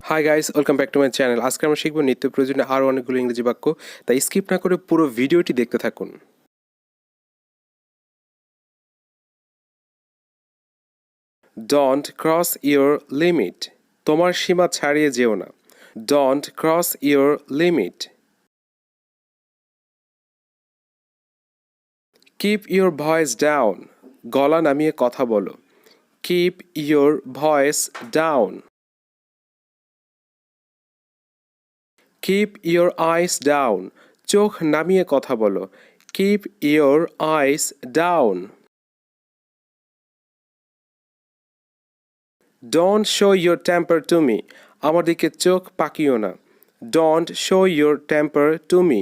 Hi guys, welcome back to my channel. আজকে আমরা শিখব নিত্য প্রয়োজনীয় আরও অনেকগুলো ইংরেজি বাক্য, তাই স্কিপ না করে পুরো ভিডিওটি দেখতে থাকুন। Don't cross your limit. তোমার সীমা ছাড়িয়ে যেও না। Don't cross your limit. Keep your voice down. গলা নামিয়ে কথা বলো। Keep your voice down. Keep your eyes down. চোখ নামিয়ে কথা বলো। Keep your eyes down. Don't show your temper to me. আমার দিকে চোখ পাকিও না। Don't show your temper to me.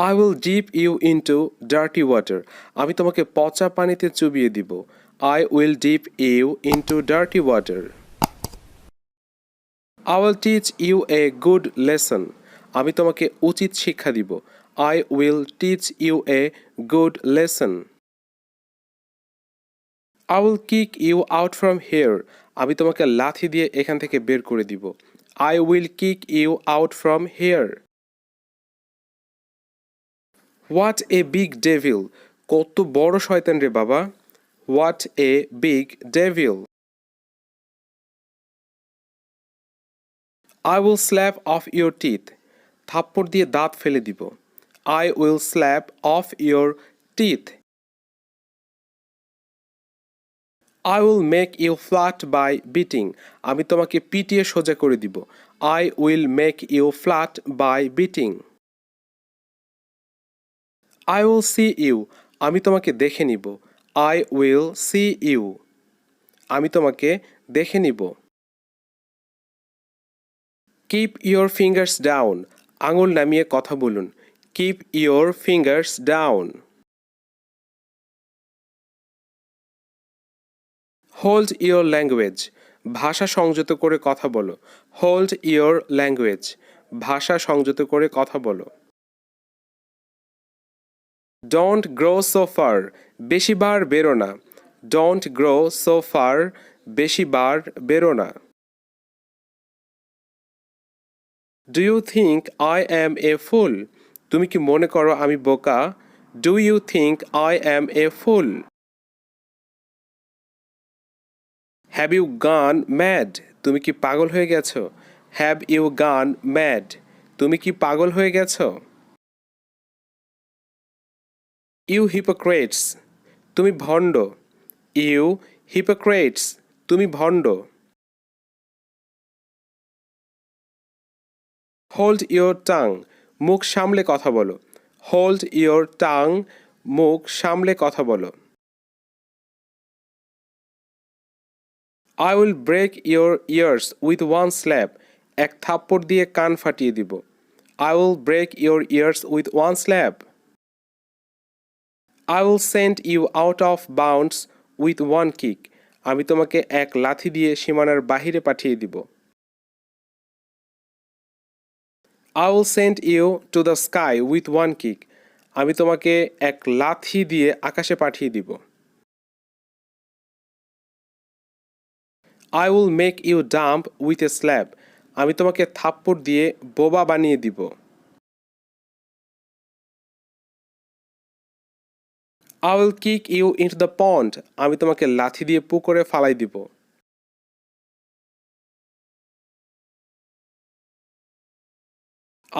I will dip you into dirty water. আমি তোমাকে পচা পানিতে চুবিয়ে দিব। I will dip you into dirty water. I will teach you a good lesson. আমি তোমাকে উচিত শিক্ষা দিব। I will teach you a good lesson. I will kick you out from here. আমি তোমাকে লাথি দিয়ে এখান থেকে বের করে দিব। I will kick you out from here. What a big devil. কত বড় শয়তান রে বাবা। What a big devil. I will slap off your teeth. থাপ্পড় দিয়ে দাঁত ফেলে দিব। I will slap off your teeth. I will make you flat by beating. আমি তোমাকে পিটিয়ে সোজা করে দিব। I will make you flat by beating. I will see you. আমি তোমাকে দেখে নিব। I will see you. আমি তোমাকে দেখে নিব। Keep your fingers down. আঙুল নামিয়ে কথা বলুন। Keep your fingers down. Hold your language. ভাষা সংযত করে কথা বলো। Hold your language. ভাষা সংযত করে কথা বলো। Don't grow so far. বেশি বার বেরো না। Don't grow so far. বেশি বার বেরো না। Do you think I am a fool. তুমি কি মনে করো আমি বোকা। Do you think I am a fool. Have you gone mad. তুমি কি পাগল হয়ে গেছো। Have you gone mad. তুমি কি পাগল হয়ে গেছো। You hypocrites. তুমি ভণ্ড। You hypocrites. তুমি ভণ্ড। Hold your tongue. মুখ সামলে কথা বলো। Hold your tongue. মুখ সামলে কথা বলো। I will break your ears with one slap. এক থাপ্পড় দিয়ে কান ফাটিয়ে দিব। I will break your ears with one slap. I will send you out of bounds with one kick. আমি তোমাকে এক লাথি দিয়ে সীমানার বাহিরে পাঠিয়ে দিব। I will send you to the sky with one kick. আমি তোমাকে এক লাথি দিয়ে আকাশে পাঠিয়ে দিব। I will make you dump with a slab. আমি তোমাকে থাপ্পড় দিয়ে বোবা বানিয়ে দিব। I will kick you into the pond. আমি তোমাকে লাথি দিয়ে পুকুরে ফালাই দিব।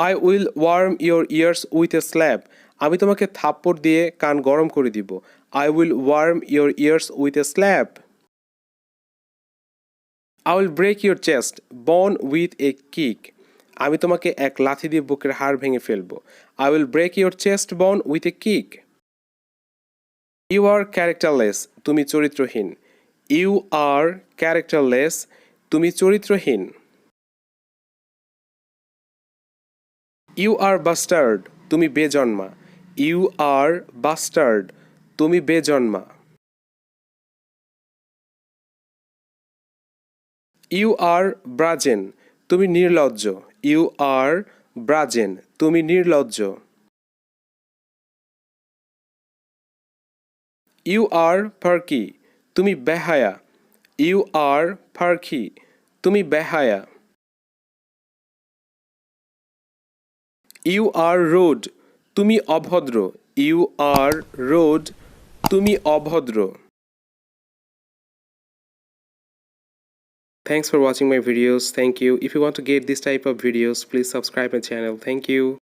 I will warm your ears with a slab. আমি তোমাকে থাপ্পড় দিয়ে কান গরম করে দিব। I will warm your ears with a slab. I will break your chest bone with a kick. আমি তোমাকে এক লাথি দিয়ে বুকের হাড় ভেঙে ফেলবো। I will break your chest bone with a kick. You are characterless. তুমি চরিত্রহীন। You are characterless. তুমি চরিত্রহীন। You R bastard. তুমি বেজন্মা। You R bastard. তুমি বেজন্মা। You are brazen. তুমি নির্লজ্জ। You are brazen. তুমি নির্লজ্জ। You are perky. তুমি বেহায়া। ইউ আর পার্কি, তুমি বেহায়া। ইউ আর রোড, তুমি অভদ্র। ইউ আর রোড, তুমি অভদ্র। Thanks for watching my videos. Thank you. If you want to get this type of videos, please subscribe my channel. Thank you.